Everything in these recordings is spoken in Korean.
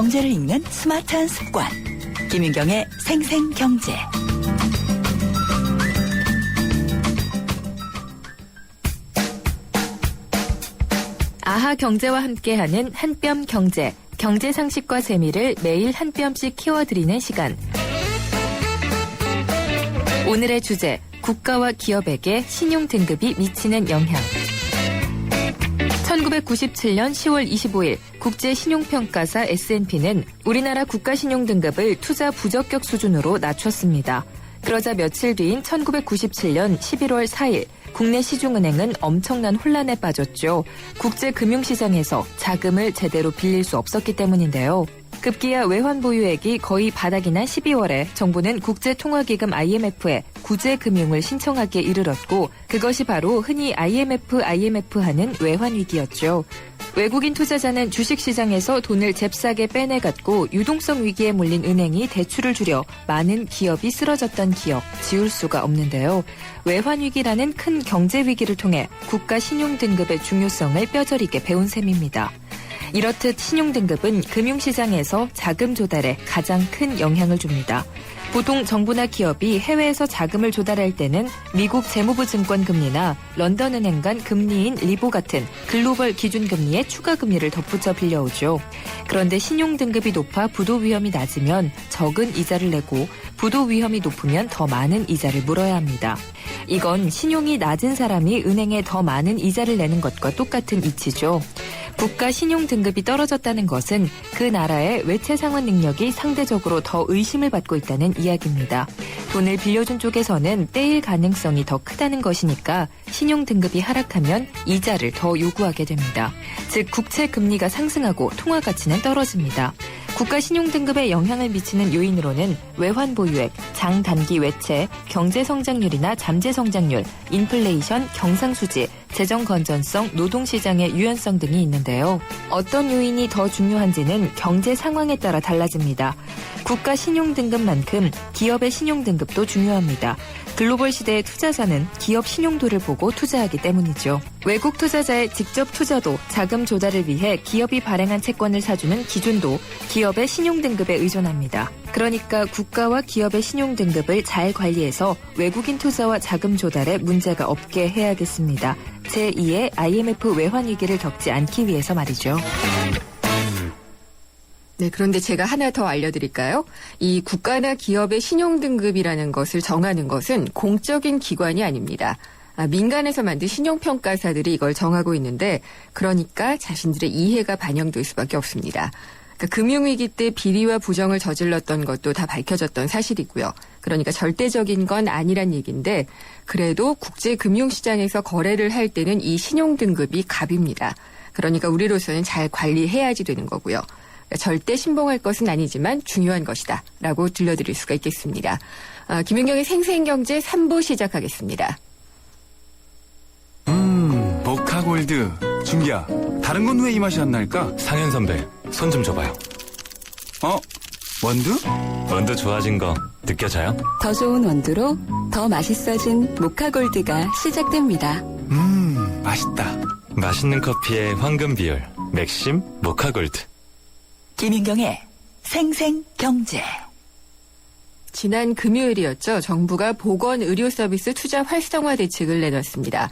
경제를 읽는 스마트한 습관. 김윤경의 생생경제. 아하 경제와 함께하는 한뼘 경제. 경제 상식과 재미를 매일 한 뼘씩 키워드리는 시간. 오늘의 주제, 국가와 기업에게 신용 등급이 미치는 영향. 1997년 10월 25일 국제신용평가사 S&P는 우리나라 국가신용등급을 투자 부적격 수준으로 낮췄습니다. 그러자 며칠 뒤인 1997년 11월 4일 국내 시중은행은 엄청난 혼란에 빠졌죠. 국제금융시장에서 자금을 제대로 빌릴 수 없었기 때문인데요. 급기야 외환 보유액이 거의 바닥이 난 12월에 정부는 국제통화기금 IMF에 구제금융을 신청하기에 이르렀고 그것이 바로 흔히 IMF 하는 외환위기였죠. 외국인 투자자는 주식시장에서 돈을 잽싸게 빼내갔고 유동성 위기에 몰린 은행이 대출을 줄여 많은 기업이 쓰러졌던 기억 지울 수가 없는데요. 외환위기라는 큰 경제위기를 통해 국가 신용등급의 중요성을 뼈저리게 배운 셈입니다. 이렇듯 신용등급은 금융시장에서 자금 조달에 가장 큰 영향을 줍니다. 보통 정부나 기업이 해외에서 자금을 조달할 때는 미국 재무부 증권 금리나 런던 은행 간 금리인 리보 같은 글로벌 기준금리에 추가 금리를 덧붙여 빌려오죠. 그런데 신용등급이 높아 부도 위험이 낮으면 적은 이자를 내고 부도 위험이 높으면 더 많은 이자를 물어야 합니다. 이건 신용이 낮은 사람이 은행에 더 많은 이자를 내는 것과 똑같은 이치죠. 국가 신용 등급이 떨어졌다는 것은 그 나라의 외채 상환 능력이 상대적으로 더 의심을 받고 있다는 이야기입니다. 돈을 빌려준 쪽에서는 떼일 가능성이 더 크다는 것이니까 신용 등급이 하락하면 이자를 더 요구하게 됩니다. 즉 국채 금리가 상승하고 통화 가치는 떨어집니다. 국가 신용 등급에 영향을 미치는 요인으로는 외환 보유액, 장단기 외채, 경제 성장률이나 잠재 성장률, 인플레이션, 경상수지, 재정 건전성, 노동시장의 유연성 등이 있는데요. 어떤 요인이 더 중요한지는 경제 상황에 따라 달라집니다. 국가 신용 등급만큼 기업의 신용 등급도 중요합니다. 글로벌 시대의 투자자는 기업 신용도를 보고 투자하기 때문이죠. 외국 투자자의 직접 투자도 자금 조달을 위해 기업이 발행한 채권을 사주는 기준도 기업의 신용 등급에 의존합니다. 그러니까 국가와 기업의 신용 등급을 잘 관리해서 외국인 투자와 자금 조달에 문제가 없게 해야겠습니다. 제2의 IMF 외환위기를 겪지 않기 위해서 말이죠. 네, 그런데 제가 하나 더 알려드릴까요? 이 국가나 기업의 신용등급이라는 것을 정하는 것은 공적인 기관이 아닙니다. 민간에서 만든 신용평가사들이 이걸 정하고 있는데 그러니까 자신들의 이해가 반영될 수밖에 없습니다. 그러니까 금융위기 때 비리와 부정을 저질렀던 것도 다 밝혀졌던 사실이고요. 그러니까 절대적인 건 아니란 얘기인데 그래도 국제금융시장에서 거래를 할 때는 이 신용등급이 갑입니다. 그러니까 우리로서는 잘 관리해야지 되는 거고요. 절대 신봉할 것은 아니지만 중요한 것이다 라고 들려드릴 수가 있겠습니다. 김윤경의 생생경제 3부 시작하겠습니다. 모카골드. 준기야, 다른 건 왜 이 맛이 안 날까? 상현 선배, 손 좀 줘봐요. 원두? 원두 좋아진 거 느껴져요? 더 좋은 원두로 더 맛있어진 모카골드가 시작됩니다. 맛있다. 맛있는 커피의 황금 비율, 맥심 모카골드. 김윤경의 생생경제. 지난 금요일이었죠. 정부가 보건의료서비스 투자 활성화 대책을 내놨습니다.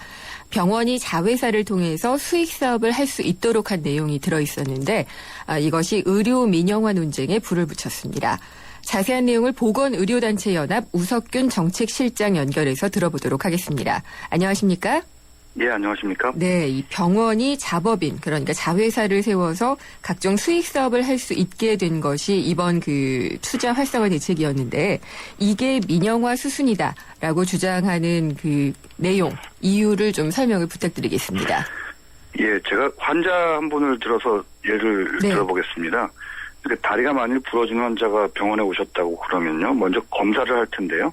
병원이 자회사를 통해서 수익사업을 할 수 있도록 한 내용이 들어있었는데 이것이 의료 민영화 논쟁에 불을 붙였습니다. 자세한 내용을 보건의료단체연합 우석균 정책실장 연결해서 들어보도록 하겠습니다. 안녕하십니까? 예, 안녕하십니까? 네, 이 병원이 자법인, 그러니까 자회사를 세워서 각종 수익 사업을 할 수 있게 된 것이 이번 그 투자 활성화 대책이었는데 이게 민영화 수순이다라고 주장하는 그 내용, 이유를 좀 설명을 부탁드리겠습니다. 예, 제가 환자 한 분을 들어서 예를 들어보겠습니다. 그러니까 다리가 많이 부러진 환자가 병원에 오셨다고 그러면요. 먼저 검사를 할 텐데요.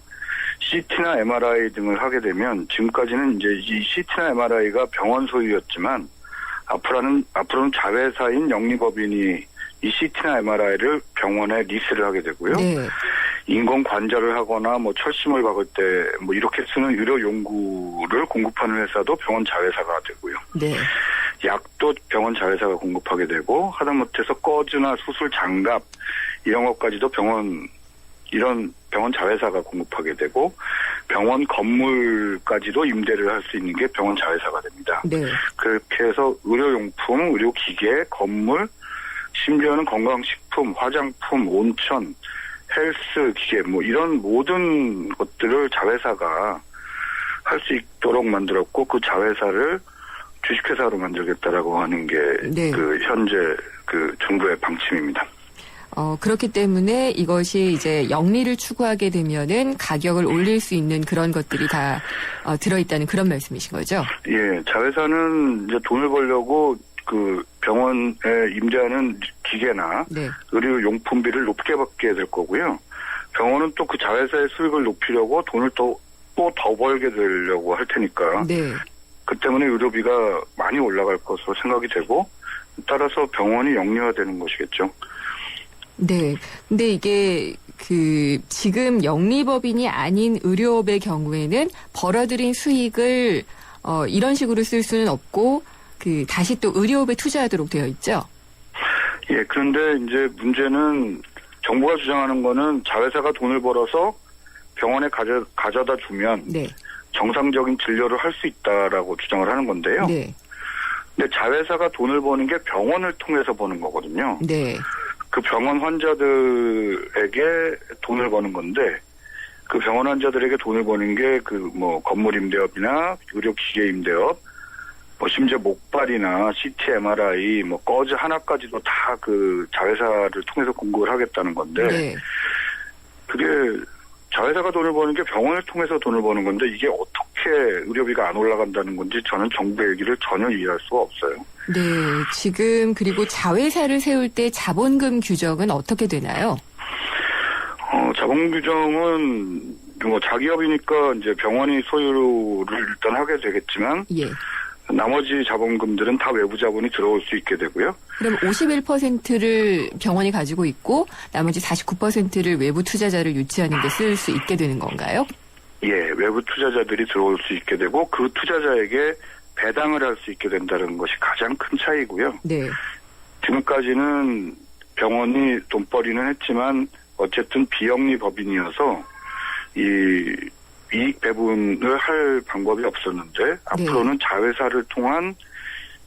CT나 MRI 등을 하게 되면 지금까지는 이제 이 CT나 MRI가 병원 소유였지만 앞으로는 자회사인 영리법인이 이 CT나 MRI를 병원에 리스를 하게 되고요. 네. 인공 관절을 하거나 뭐 철심을 박을 때 뭐 이렇게 쓰는 의료 용구를 공급하는 회사도 병원 자회사가 되고요. 네. 약도 병원 자회사가 공급하게 되고 하다못해서 거즈나 수술 장갑 이런 것까지도 이런 병원 자회사가 공급하게 되고 병원 건물까지도 임대를 할 수 있는 게 병원 자회사가 됩니다. 네. 그렇게 해서 의료용품, 의료기계, 건물, 심지어는 건강식품, 화장품, 온천, 헬스 기계 뭐 이런 모든 것들을 자회사가 할 수 있도록 만들었고 그 자회사를 주식회사로 만들겠다라고 하는 게 네. 그 현재 그 정부의 방침입니다. 그렇기 때문에 이것이 이제 영리를 추구하게 되면은 가격을 올릴 수 있는 그런 것들이 다 들어있다는 그런 말씀이신 거죠? 예, 자회사는 이제 돈을 벌려고 그 병원에 임대하는 기계나 네. 의료용품비를 높게 받게 될 거고요. 병원은 또 그 자회사의 수익을 높이려고 돈을 또 더 벌게 되려고 할 테니까. 네. 그 때문에 의료비가 많이 올라갈 것으로 생각이 되고 따라서 병원이 영리화되는 것이겠죠. 네. 근데 이게 지금 영리법인이 아닌 의료업의 경우에는 벌어들인 수익을 이런 식으로 쓸 수는 없고 다시 또 의료업에 투자하도록 되어 있죠. 예, 그런데 이제 문제는 정부가 주장하는 거는 자회사가 돈을 벌어서 병원에 가져다 주면 네. 정상적인 진료를 할 수 있다라고 주장을 하는 건데요. 네. 근데 자회사가 돈을 버는 게 병원을 통해서 버는 거거든요. 네. 그 병원 환자들에게 돈을 버는 건데 그 병원 환자들에게 돈을 버는 게 건물 임대업이나 의료기계 임대업, 심지어 목발이나 CT, MRI, 거즈 하나까지도 다 그 자회사를 통해서 공급을 하겠다는 건데 네. 그게 자회사가 돈을 버는 게 병원을 통해서 돈을 버는 건데 이게 어떻게 의료비가 안 올라간다는 건지 저는 정부 얘기를 전혀 이해할 수가 없어요. 네. 지금 그리고 자회사를 세울 때 자본금 규정은 어떻게 되나요? 자본 규정은 자기업이니까 이제 병원이 소유를 일단 하게 되겠지만 예. 나머지 자본금들은 다 외부 자본이 들어올 수 있게 되고요. 그럼 51%를 병원이 가지고 있고 나머지 49%를 외부 투자자를 유치하는 데 쓸 수 있게 되는 건가요? 예, 외부 투자자들이 들어올 수 있게 되고 그 투자자에게 배당을 할 수 있게 된다는 것이 가장 큰 차이고요. 네. 지금까지는 병원이 돈벌이는 했지만 어쨌든 비영리 법인이어서 이익 배분을 할 방법이 없었는데 앞으로는 자회사를 통한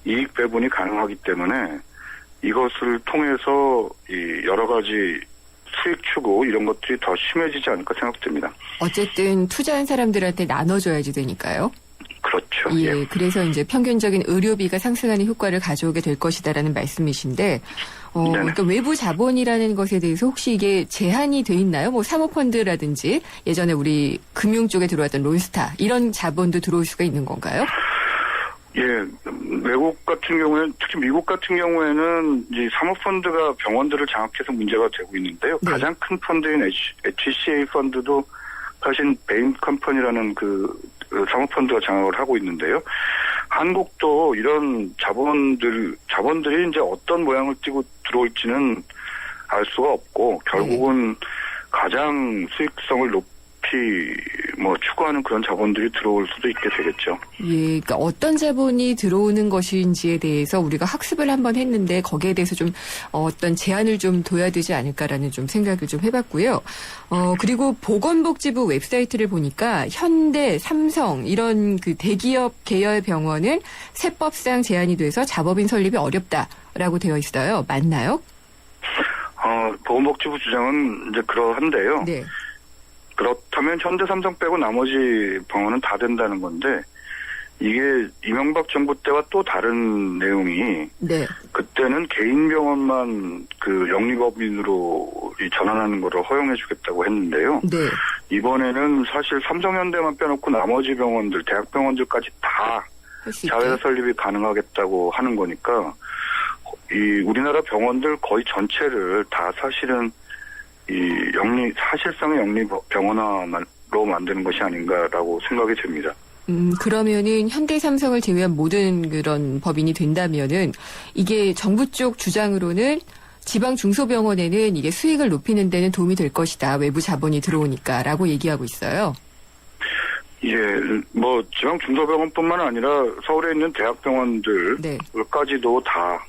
이익 배분이 가능하기 때문에 이것을 통해서 여러 가지 수익 추구 이런 것들이 더 심해지지 않을까 생각됩니다. 어쨌든 투자한 사람들한테 나눠줘야지 되니까요. 그렇죠. 예, 그래서 이제 평균적인 의료비가 상승하는 효과를 가져오게 될 것이다라는 말씀이신데, 그러니까 외부 자본이라는 것에 대해서 혹시 이게 제한이 돼 있나요? 사모펀드라든지 예전에 우리 금융 쪽에 들어왔던 론스타 이런 자본도 들어올 수가 있는 건가요? 예, 외국 같은 경우에는 특히 미국 같은 경우에는 이제 사모펀드가 병원들을 장악해서 문제가 되고 있는데요. 네. 가장 큰 펀드인 HCA 펀드도 사실 베인 컴퍼니라는 그 사모펀드가 장악을 하고 있는데요. 한국도 이런 자본들이 이제 어떤 모양을 띠고 들어올지는 알 수가 없고 결국은 가장 수익성을 높이 추구하는 그런 자본들이 들어올 수도 있게 되겠죠. 예, 그러니까 어떤 자본이 들어오는 것인지에 대해서 우리가 학습을 한번 했는데 거기에 대해서 좀 어떤 제한을 좀 둬야 되지 않을까라는 좀 생각을 좀 해봤고요. 그리고 보건복지부 웹사이트를 보니까 현대, 삼성 이런 그 대기업 계열 병원은 세법상 제한이 돼서 자법인 설립이 어렵다라고 되어 있어요. 맞나요? 보건복지부 주장은 이제 그러한데요. 네. 그렇다면 현대, 삼성 빼고 나머지 병원은 다 된다는 건데 이게 이명박 정부 때와 또 다른 내용이 네. 그때는 개인 병원만 그 영리법인으로 전환하는 거를 허용해 주겠다고 했는데요. 네. 이번에는 사실 삼성현대만 빼놓고 나머지 병원들, 대학병원들까지 다 자회사 설립이 가능하겠다고 하는 거니까 우리나라 병원들 거의 전체를 다 사실은 사실상의 영리 병원화로 만드는 것이 아닌가라고 생각이 됩니다. 그러면은 현대, 삼성을 제외한 모든 그런 법인이 된다면은 이게 정부 쪽 주장으로는 지방 중소병원에는 이게 수익을 높이는 데는 도움이 될 것이다. 외부 자본이 들어오니까라고 얘기하고 있어요. 예, 뭐 지방 중소병원뿐만 아니라 서울에 있는 대학병원들까지도 다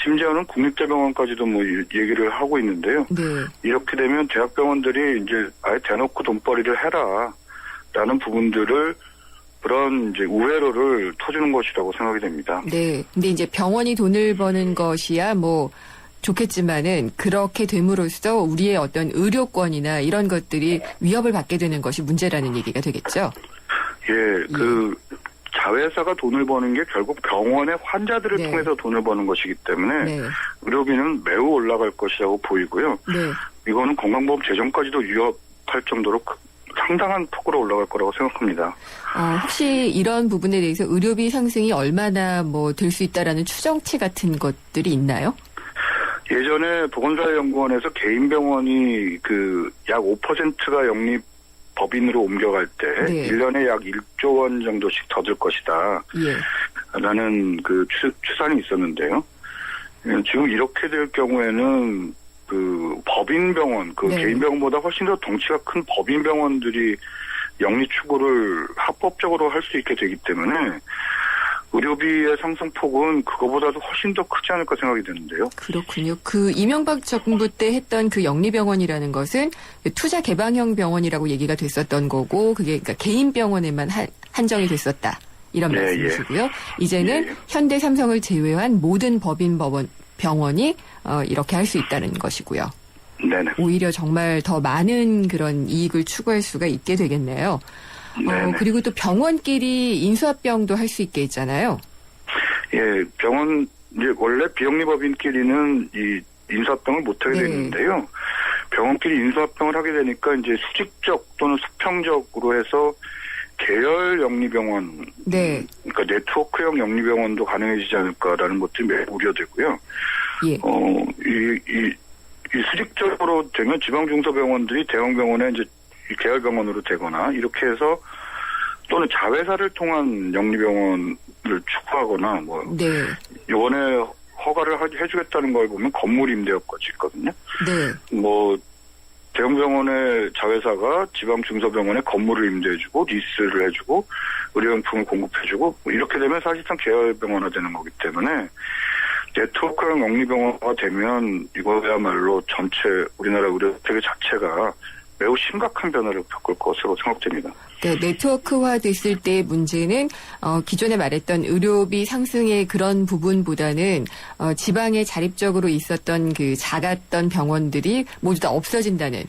심지어는 국립대병원까지도 뭐 얘기를 하고 있는데요. 네. 이렇게 되면 대학병원들이 이제 아예 대놓고 돈벌이를 해라라는 부분들을 그런 이제 우회로를 터주는 것이라고 생각이 됩니다. 네. 근데 이제 병원이 돈을 버는 것이야 뭐 좋겠지만은 그렇게 됨으로써 우리의 어떤 의료권이나 이런 것들이 위협을 받게 되는 것이 문제라는 얘기가 되겠죠. 예, 자회사가 돈을 버는 게 결국 병원의 환자들을 네. 통해서 돈을 버는 것이기 때문에 네. 의료비는 매우 올라갈 것이라고 보이고요. 네. 이거는 건강보험 재정까지도 위협할 정도로 상당한 폭으로 올라갈 거라고 생각합니다. 혹시 이런 부분에 대해서 의료비 상승이 얼마나 뭐 될 수 있다라는 추정치 같은 것들이 있나요? 예전에 보건사회연구원에서 개인 병원이 약 5%가 영리 법인으로 옮겨갈 때 네. 1년에 약 1조 원 정도씩 더 들 것이다. 예. 라는 추산이 있었는데요. 지금 이렇게 될 경우에는 법인 병원, 네. 개인 병원보다 훨씬 더 덩치가 큰 법인 병원들이 영리 추구를 합법적으로 할 수 있게 되기 때문에 의료비의 상승폭은 그거보다도 훨씬 더 크지 않을까 생각이 드는데요. 그렇군요. 이명박 정부 때 했던 영리병원이라는 것은 투자 개방형 병원이라고 얘기가 됐었던 거고 그게 그러니까 개인 병원에만 한정이 됐었다. 이런 예, 말씀이시고요. 이제는 예. 현대 삼성을 제외한 모든 법인 병원이 이렇게 할 수 있다는 것이고요. 네네. 오히려 정말 더 많은 그런 이익을 추구할 수가 있게 되겠네요. 그리고 또 병원끼리 인수합병도 할 수 있게 있잖아요. 예, 이제 원래 비영리법인끼리는 이 인수합병을 못하게 네. 되는데요. 병원끼리 인수합병을 하게 되니까 이제 수직적 또는 수평적으로 해서 계열 영리병원, 네. 그러니까 네트워크형 영리병원도 가능해지지 않을까라는 것들이 매우 우려되고요. 예. 이 수직적으로 되면 지방 중소병원들이 대형병원에 이제 계열병원으로 되거나 이렇게 해서 또는 자회사를 통한 영리병원을 추구하거나 네. 이번에 허가를 해주겠다는 걸 보면 건물 임대업까지 있거든요. 네. 대형병원의 자회사가 지방 중소병원에 건물을 임대해주고 리스를 해주고 의료용품을 공급해주고 이렇게 되면 사실상 계열병원화 되는 거기 때문에 네트워크형 영리병원화가 되면 이거야말로 전체 우리나라 의료체계 자체가 매우 심각한 변화를 겪을 것으로 생각됩니다. 네, 네트워크화 됐을 때의 문제는 기존에 말했던 의료비 상승의 그런 부분보다는 지방에 자립적으로 있었던 작았던 병원들이 모두 다 없어진다는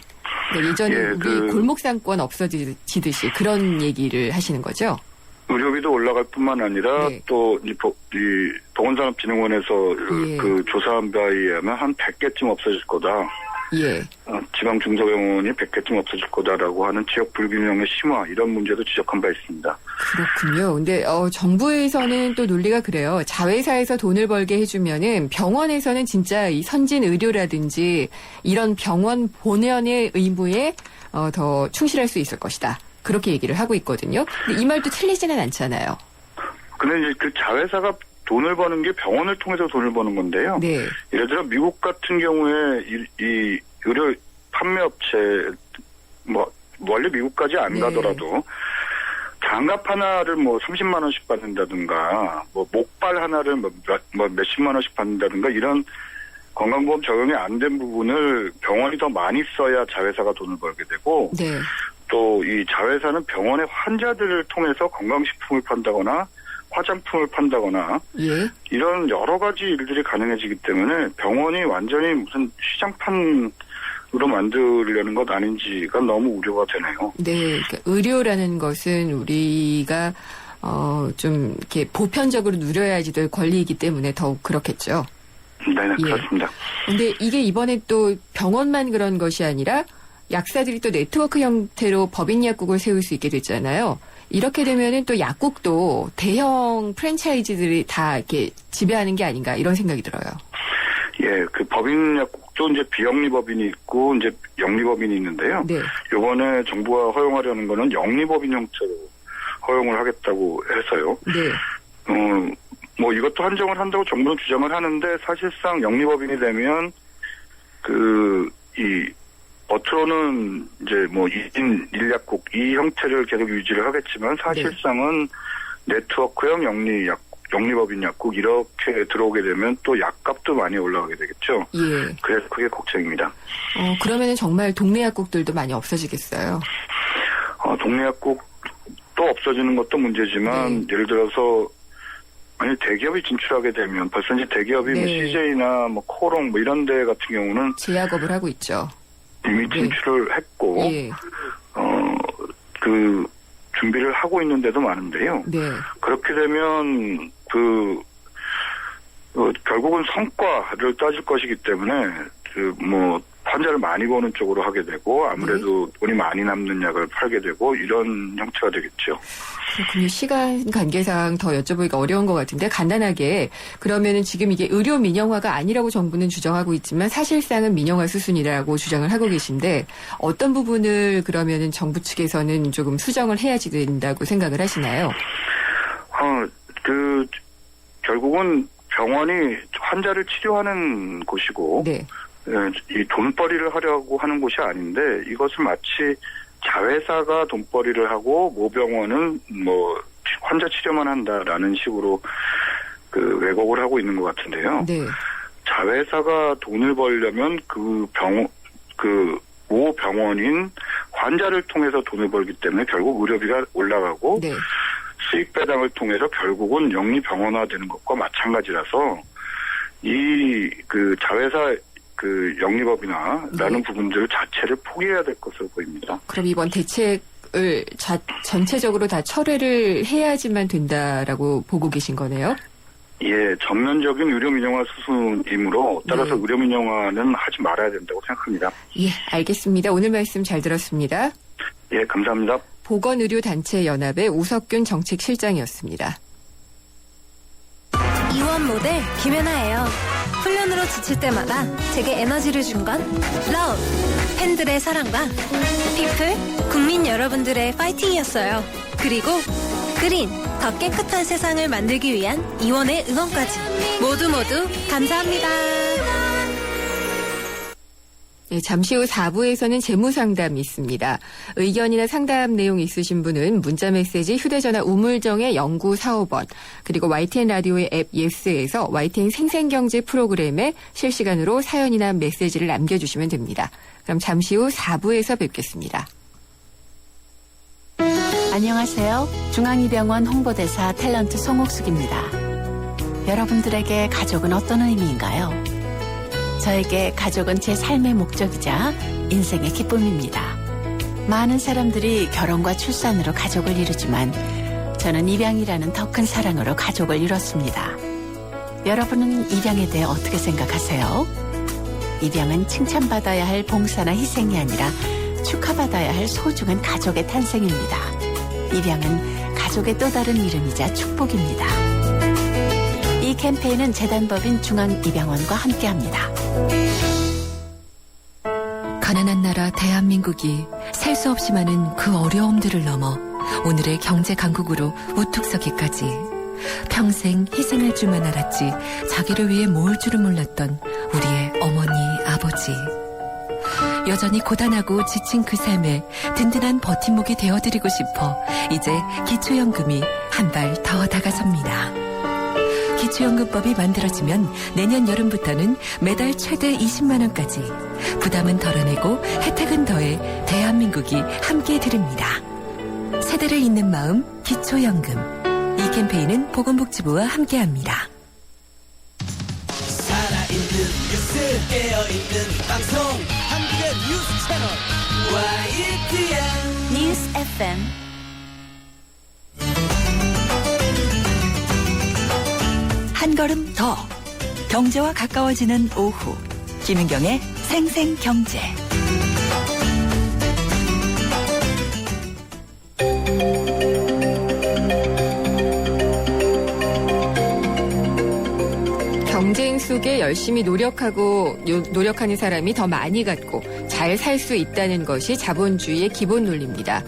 예전에 우리 골목상권 없어지듯이 그런 얘기를 하시는 거죠? 의료비도 올라갈 뿐만 아니라 네. 또 이 보건산업진흥원에서 예. 조사한 바에 의하면 한 100개쯤 없어질 거다. 예. 지방 중소병원이 100개쯤 없어질 거다라고 하는 지역 불균형의 심화 이런 문제도 지적한 바 있습니다. 그렇군요. 근데 정부에서는 또 논리가 그래요. 자회사에서 돈을 벌게 해주면은 병원에서는 진짜 이 선진 의료라든지 이런 병원 본연의 의무에 더 충실할 수 있을 것이다. 그렇게 얘기를 하고 있거든요. 근데 이 말도 틀리지는 않잖아요. 근데 이제 자회사가 돈을 버는 게 병원을 통해서 돈을 버는 건데요. 네. 예를 들어 미국 같은 경우에 이 의료 판매업체 원래 미국까지 안 네. 가더라도 장갑 하나를 30만 원씩 받는다든가 목발 하나를 몇십만 원씩 받는다든가 이런 건강보험 적용이 안 된 부분을 병원이 더 많이 써야 자회사가 돈을 벌게 되고 네. 또 이 자회사는 병원의 환자들을 통해서 건강식품을 판다거나 화장품을 판다거나 예. 이런 여러 가지 일들이 가능해지기 때문에 병원이 완전히 무슨 시장판으로 만들려는 것 아닌지가 너무 우려가 되네요. 네. 그러니까 의료라는 것은 우리가 좀 이렇게 보편적으로 누려야지 될 권리이기 때문에 더욱 그렇겠죠. 네, 예. 그렇습니다. 근데 이게 이번에 또 병원만 그런 것이 아니라 약사들이 또 네트워크 형태로 법인 약국을 세울 수 있게 됐잖아요. 이렇게 되면은 또 약국도 대형 프랜차이즈들이 다 이렇게 지배하는 게 아닌가 이런 생각이 들어요. 예, 법인 약국도 이제 비영리법인이 있고 이제 영리법인이 있는데요. 네. 이번에 정부가 허용하려는 거는 영리법인 형태로 허용을 하겠다고 해서요. 네. 이것도 한정을 한다고 정부는 주장을 하는데 사실상 영리법인이 되면 이 겉으로는 이제 뭐 1인 1약국 이 형태를 계속 유지를 하겠지만 사실상은 네트워크형 영리법인 약국 이렇게 들어오게 되면 또 약값도 많이 올라가게 되겠죠. 예. 그래서 그게 걱정입니다. 그러면은 정말 동네 약국들도 많이 없어지겠어요. 동네 약국 또 없어지는 것도 문제지만 예를 들어서 만약 대기업이 진출하게 되면 벌써 이제 대기업이 뭐 CJ나 뭐 코롱 뭐 이런 데 같은 경우는 제약업을 하고 있죠. 이미 진출을 했고 예. 그 준비를 하고 있는 데도 많은데요. 네. 그렇게 되면 결국은 성과를 따질 것이기 때문에 뭐 환자를 많이 보는 쪽으로 하게 되고 아무래도 돈이 많이 남는 약을 팔게 되고 이런 형태가 되겠죠. 그렇군요. 시간 관계상 더 여쭤보기가 어려운 것 같은데 간단하게 그러면은 지금 이게 의료 민영화가 아니라고 정부는 주장하고 있지만 사실상은 민영화 수순이라고 주장을 하고 계신데 어떤 부분을 그러면은 정부 측에서는 조금 수정을 해야지 된다고 생각을 하시나요? 결국은 병원이 환자를 치료하는 곳이고 네. 이 돈벌이를 하려고 하는 곳이 아닌데 이것을 마치 자회사가 돈벌이를 하고 모병원은 뭐 환자 치료만 한다라는 식으로 왜곡을 하고 있는 것 같은데요. 네. 자회사가 돈을 벌려면 모 병원인 환자를 통해서 돈을 벌기 때문에 결국 의료비가 올라가고 네. 수익 배당을 통해서 결국은 영리병원화되는 것과 마찬가지라서 이 자회사 영리법이나라는 부분들 자체를 포기해야 될 것으로 보입니다. 그럼 이번 대책을 전체적으로 다 철회를 해야지만 된다라고 보고 계신 거네요? 예, 전면적인 의료 민영화 수순이므로 따라서 의료 민영화는 하지 말아야 된다고 생각합니다. 예, 알겠습니다. 오늘 말씀 잘 들었습니다. 예, 감사합니다. 보건의료단체연합의 우석균 정책실장이었습니다. 이원 모델 김연아예요. 훈련으로 지칠 때마다 제게 에너지를 준 건 러브, 팬들의 사랑과 피플, 국민 여러분들의 파이팅이었어요. 그리고 그린, 더 깨끗한 세상을 만들기 위한 이원의 응원까지 모두 감사합니다. 네, 잠시 후 4부에서는 재무상담이 있습니다. 의견이나 상담 내용 있으신 분은 문자메시지 휴대전화 우물정의 0945번 그리고 YTN 라디오의 앱 예스에서 YTN 생생경제 프로그램에 실시간으로 사연이나 메시지를 남겨주시면 됩니다. 그럼 잠시 후 4부에서 뵙겠습니다. 안녕하세요. 중앙이병원 홍보대사 탤런트 송옥숙입니다. 여러분들에게 가족은 어떤 의미인가요? 저에게 가족은 제 삶의 목적이자 인생의 기쁨입니다. 많은 사람들이 결혼과 출산으로 가족을 이루지만 저는 입양이라는 더 큰 사랑으로 가족을 이뤘습니다. 여러분은 입양에 대해 어떻게 생각하세요? 입양은 칭찬받아야 할 봉사나 희생이 아니라 축하받아야 할 소중한 가족의 탄생입니다. 입양은 가족의 또 다른 이름이자 축복입니다. 이 캠페인은 재단법인 중앙입양원과 함께합니다. 가난한 나라 대한민국이 셀 수 없이 많은 그 어려움들을 넘어 오늘의 경제 강국으로 우뚝 서기까지 평생 희생할 줄만 알았지 자기를 위해 모을 줄을 몰랐던 우리의 어머니, 아버지. 여전히 고단하고 지친 그 삶에 든든한 버팀목이 되어드리고 싶어 이제 기초연금이 한 발 더 다가섭니다. 기초연금법이 만들어지면 내년 여름부터는 매달 최대 20만 원까지 부담은 덜어내고 혜택은 더해 대한민국이 함께 드립니다. 세대를 잇는 마음 기초연금. 이 캠페인은 보건복지부와 함께합니다. 살아있는 뉴스 깨어있는 방송 한국의 뉴스 채널 YTN 뉴스 FM 한 걸음 더 경제와 가까워지는 오후 김은경의 생생경제. 경쟁 속에 열심히 노력하는 사람이 더 많이 갖고 잘 살 수 있다는 것이 자본주의의 기본 논리입니다.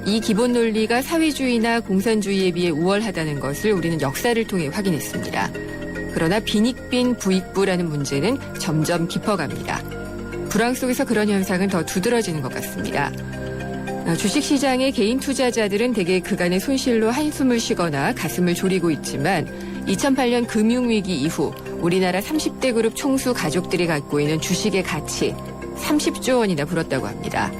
이 기본 논리가 사회주의나 공산주의에 비해 우월하다는 것을 우리는 역사를 통해 확인했습니다. 그러나 빈익빈 부익부라는 문제는 점점 깊어갑니다. 불황 속에서 그런 현상은 더 두드러지는 것 같습니다. 주식시장의 개인 투자자들은 대개 그간의 손실로 한숨을 쉬거나 가슴을 졸이고 있지만 2008년 금융위기 이후 우리나라 30대 그룹 총수 가족들이 갖고 있는 주식의 가치 30조 원이나 불었다고 합니다.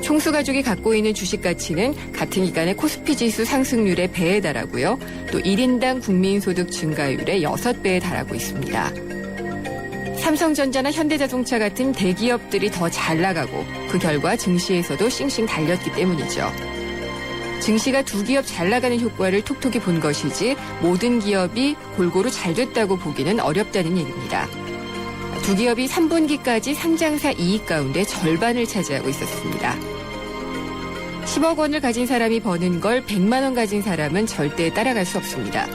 총수 가족이 갖고 있는 주식 가치는 같은 기간의 코스피 지수 상승률의 배에 달하고요. 또 1인당 국민소득 증가율의 6배에 달하고 있습니다. 삼성전자나 현대자동차 같은 대기업들이 더 잘 나가고 그 결과 증시에서도 싱싱 달렸기 때문이죠. 증시가 두 기업 잘 나가는 효과를 톡톡히 본 것이지 모든 기업이 골고루 잘 됐다고 보기는 어렵다는 얘기입니다. 두 기업이 3분기까지 상장사 이익 가운데 절반을 차지하고 있었습니다. 10억 원을 가진 사람이 버는 걸 100만 원 가진 사람은 절대 따라갈 수 없습니다.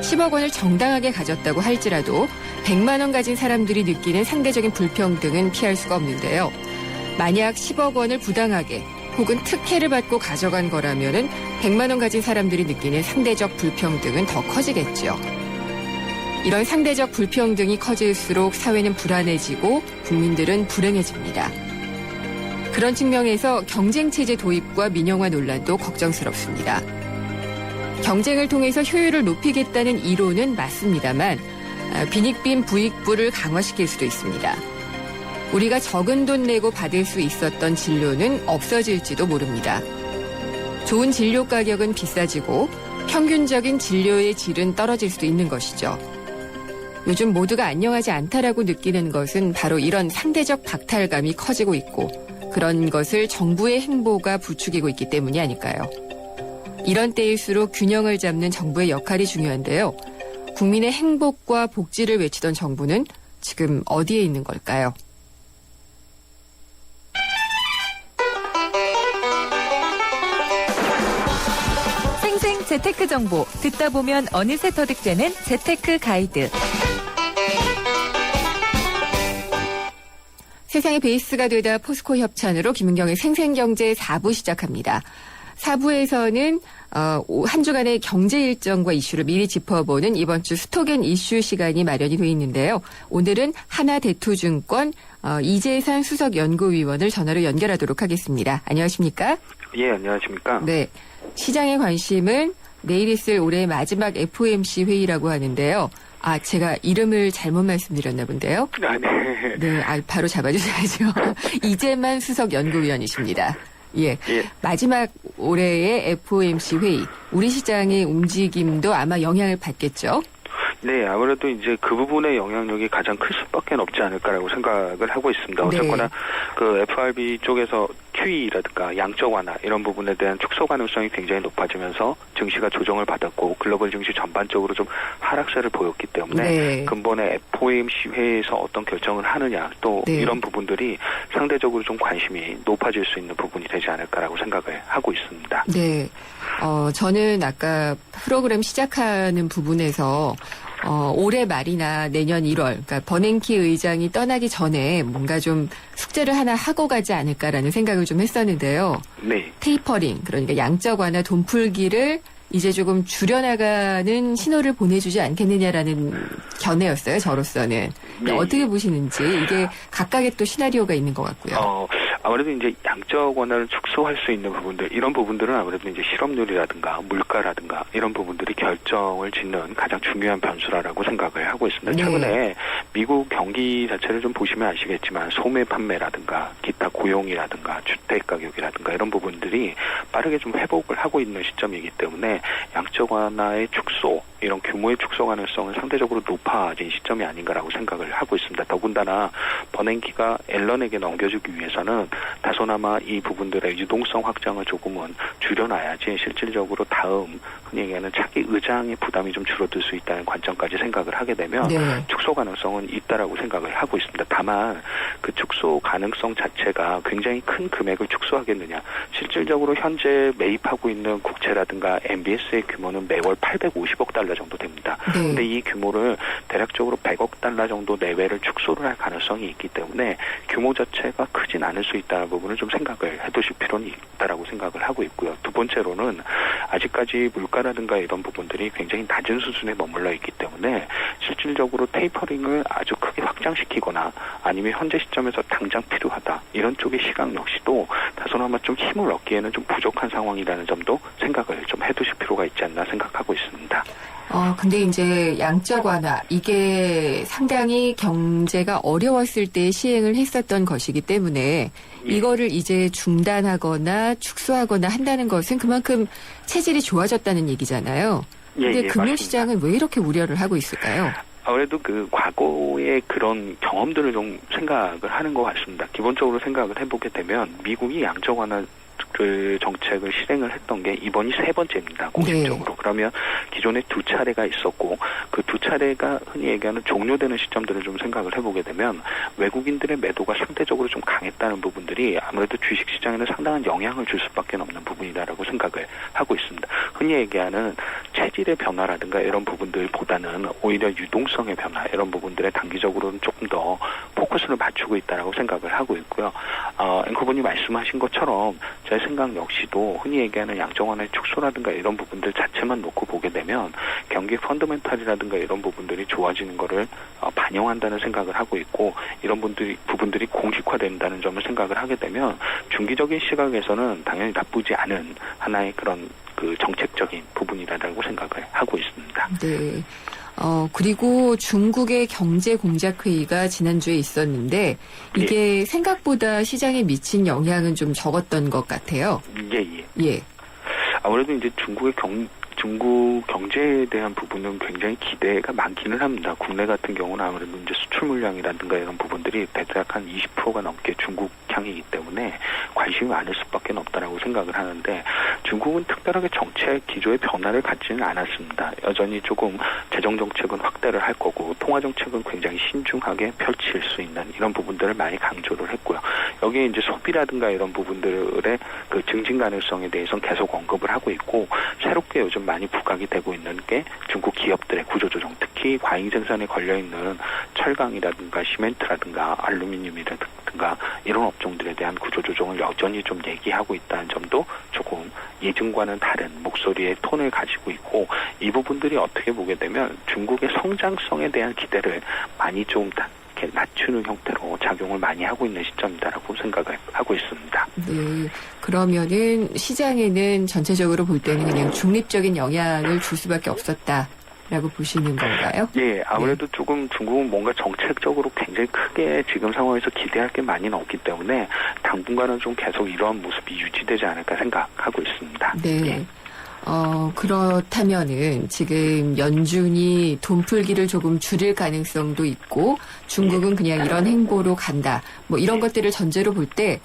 10억 원을 정당하게 가졌다고 할지라도 100만 원 가진 사람들이 느끼는 상대적인 불평등은 피할 수가 없는데요. 만약 10억 원을 부당하게 혹은 특혜를 받고 가져간 거라면은 100만 원 가진 사람들이 느끼는 상대적 불평등은 더 커지겠죠. 이런 상대적 불평등이 커질수록 사회는 불안해지고 국민들은 불행해집니다. 그런 측면에서 경쟁체제 도입과 민영화 논란도 걱정스럽습니다. 경쟁을 통해서 효율을 높이겠다는 이론은 맞습니다만 빈익빈 부익부를 강화시킬 수도 있습니다. 우리가 적은 돈 내고 받을 수 있었던 진료는 없어질지도 모릅니다. 좋은 진료 가격은 비싸지고 평균적인 진료의 질은 떨어질 수도 있는 것이죠. 요즘 모두가 안녕하지 않다라고 느끼는 것은 바로 이런 상대적 박탈감이 커지고 있고 그런 것을 정부의 행보가 부추기고 있기 때문이 아닐까요? 이런 때일수록 균형을 잡는 정부의 역할이 중요한데요. 국민의 행복과 복지를 외치던 정부는 지금 어디에 있는 걸까요? 생생 재테크 정보 듣다 보면 어느새 터득되는 재테크 가이드. 세상의 베이스가 되다 포스코 협찬으로 김은경의 생생경제 4부 시작합니다. 4부에서는 한 주간의 경제 일정과 이슈를 미리 짚어보는 이번 주 스톡앤 이슈 시간이 마련이 돼 있는데요. 오늘은 하나대투증권 이재산 수석연구위원을 전화로 연결하도록 하겠습니다. 안녕하십니까? 예, 안녕하십니까? 네, 시장의 관심은 내일 있을 올해 마지막 FOMC 회의라고 하는데요. 제가 이름을 잘못 말씀드렸나 본데요. 네, 바로 잡아주셔야죠. 이재만 수석연구위원이십니다. 예. 마지막 올해의 FOMC 회의, 우리 시장의 움직임도 아마 영향을 받겠죠? 네, 아무래도 이제 그 부분의 영향력이 가장 클 수밖에 없지 않을까라고 생각을 하고 있습니다. 어쨌거나 네. 그 FRB 쪽에서 QE라든가 양적 완화 이런 부분에 대한 축소 가능성이 굉장히 높아지면서 증시가 조정을 받았고 글로벌 증시 전반적으로 좀 하락세를 보였기 때문에 네. 근본에 FOMC 회의에서 어떤 결정을 하느냐 또 네. 이런 부분들이 상대적으로 좀 관심이 높아질 수 있는 부분이 되지 않을까라고 생각을 하고 있습니다. 네. 저는 아까 프로그램 시작하는 부분에서 올해 말이나 내년 1월, 그러니까 버냉키 의장이 떠나기 전에 뭔가 좀 숙제를 하나 하고 가지 않을까라는 생각을 좀 했었는데요. 네. 테이퍼링, 그러니까 양적 완화 돈풀기를 이제 조금 줄여나가는 신호를 보내주지 않겠느냐라는 견해였어요, 저로서는. 네. 어떻게 보시는지, 이게 각각의 또 시나리오가 있는 것 같고요. 아무래도 이제 양적 완화를 축소할 수 있는 부분들, 이런 부분들은 아무래도 이제 실업률이라든가 물가라든가 이런 부분들이 결정을 짓는 가장 중요한 변수라고 생각을 하고 있습니다. 네. 최근에 미국 경기 자체를 좀 보시면 아시겠지만 소매 판매라든가 기타 고용이라든가 주택 가격이라든가 이런 부분들이 빠르게 좀 회복을 하고 있는 시점이기 때문에 양적 완화의 축소, 이런 규모의 축소 가능성은 상대적으로 높아진 시점이 아닌가라고 생각을 하고 있습니다. 더군다나 버냉키가 앨런에게 넘겨주기 위해서는 다소나마 이 부분들의 유동성 확장을 조금은 줄여놔야지 실질적으로 다음 흔히 얘기하는 차기 의장의 부담이 좀 줄어들 수 있다는 관점까지 생각을 하게 되면 네. 축소 가능성은 있다라고 생각을 하고 있습니다. 다만 그 축소 가능성 자체가 굉장히 큰 금액을 축소하겠느냐. 실질적으로 현재 매입하고 있는 국채라든가 MBS의 규모는 매월 850억 달러 달러 정도 됩니다. 네. 근데 이 규모를 대략적으로 100억 달러 정도 내외를 축소를 할 가능성이 있기 때문에 규모 자체가 크진 않을 수 있다는 부분을 좀 생각을 해두실 필요는 있다라고 생각을 하고 있고요. 두 번째로는 아직까지 물가라든가 이런 부분들이 굉장히 낮은 수준에 머물러 있기 때문에 실질적으로 테이퍼링을 아주 크게 확장시키거나 아니면 현재 시점에서 당장 필요하다 이런 쪽의 시각 역시도 다소나마 좀 힘을 얻기에는 좀 부족한 상황이라는 점도 생각을 좀 해두실 필요가 있지 않나 생각하고 있습니다. 근데 이제 양적 완화, 이게 상당히 경제가 어려웠을 때 시행을 했었던 것이기 때문에 이거를 이제 중단하거나 축소하거나 한다는 것은 그만큼 체질이 좋아졌다는 얘기잖아요. 근데 금융시장은 왜 이렇게 우려를 하고 있을까요? 아무래도 그 과거의 그런 경험들을 좀 생각을 하는 것 같습니다. 기본적으로 생각을 해보게 되면 미국이 양적 완화 그 정책을 실행을 했던 게 이번이 세 번째입니다. 공식적으로. 네. 그러면 기존에 두 차례가 있었고 그 두 차례가 흔히 얘기하는 종료되는 시점들을 좀 생각을 해보게 되면 외국인들의 매도가 상대적으로 좀 강했다는 부분들이 아무래도 주식시장에는 상당한 영향을 줄 수밖에 없는 부분이다라고 생각을 하고 있습니다. 흔히 얘기하는 체질의 변화라든가 이런 부분들보다는 오히려 유동성의 변화 이런 부분들에 단기적으로는 조금 더 포커스를 맞추고 있다라고 생각을 하고 있고요. 앵커분이 말씀하신 것처럼 제 생각 역시도 흔히 얘기하는 양적 완화의 축소라든가 이런 부분들 자체만 놓고 보게 되면 경기 펀더멘탈이라든가 이런 부분들이 좋아지는 거를 반영한다는 생각을 하고 있고 이런 부분들이 공식화된다는 점을 생각을 하게 되면 중기적인 시각에서는 당연히 나쁘지 않은 하나의 그런 그 정책적인 부분이라고 생각을 하고 있습니다. 네. 그리고 중국의 경제공작회의가 지난주에 있었는데 이게 생각보다 시장에 미친 영향은 좀 적었던 것 같아요. 예. 아무래도 이제 중국 경제에 대한 부분은 굉장히 기대가 많기는 합니다. 국내 같은 경우는 아무래도 이제 수출 물량이라든가 이런 부분들이 대략 한 20%가 넘게 중국 향이기 때문에 관심이 많을 수밖에 없다라고 생각을 하는데 중국은 특별하게 정책 기조의 변화를 갖지는 않았습니다. 여전히 조금 재정 정책은 확대를 할 거고 통화 정책은 굉장히 신중하게 펼칠 수 있는 이런 부분들을 많이 강조를 했고요. 여기에 이제 소비라든가 이런 부분들의 그 증진 가능성에 대해서는 계속 언급을 하고 있고 새롭게 요즘 많이 부각이 되고 있는 게 중국 기업들의 구조조정, 특히 과잉 생산에 걸려있는 철강이라든가 시멘트라든가 알루미늄이라든가 이런 업종들에 대한 구조조정을 여전히 좀 얘기하고 있다는 점도 조금 예전과는 다른 목소리의 톤을 가지고 있고 이 부분들이 어떻게 보게 되면 중국의 성장성에 대한 기대를 많이 좀 이렇게 낮추는 형태로 작용을 많이 하고 있는 시점이다라고 생각을 하고 있습니다. 네. 그러면은 시장에는 전체적으로 볼 때는 그냥 중립적인 영향을 줄 수밖에 없었다라고 보시는 건가요? 예, 아무래도 조금 중국은 뭔가 정책적으로 굉장히 크게 지금 상황에서 기대할 게 많이는 없기 때문에 당분간은 좀 계속 이러한 모습이 유지되지 않을까 생각하고 있습니다. 네. 예. 그렇다면은 지금 연준이 돈 풀기를 조금 줄일 가능성도 있고 중국은 그냥 이런 행보로 간다. 뭐 이런 것들을 전제로 볼 때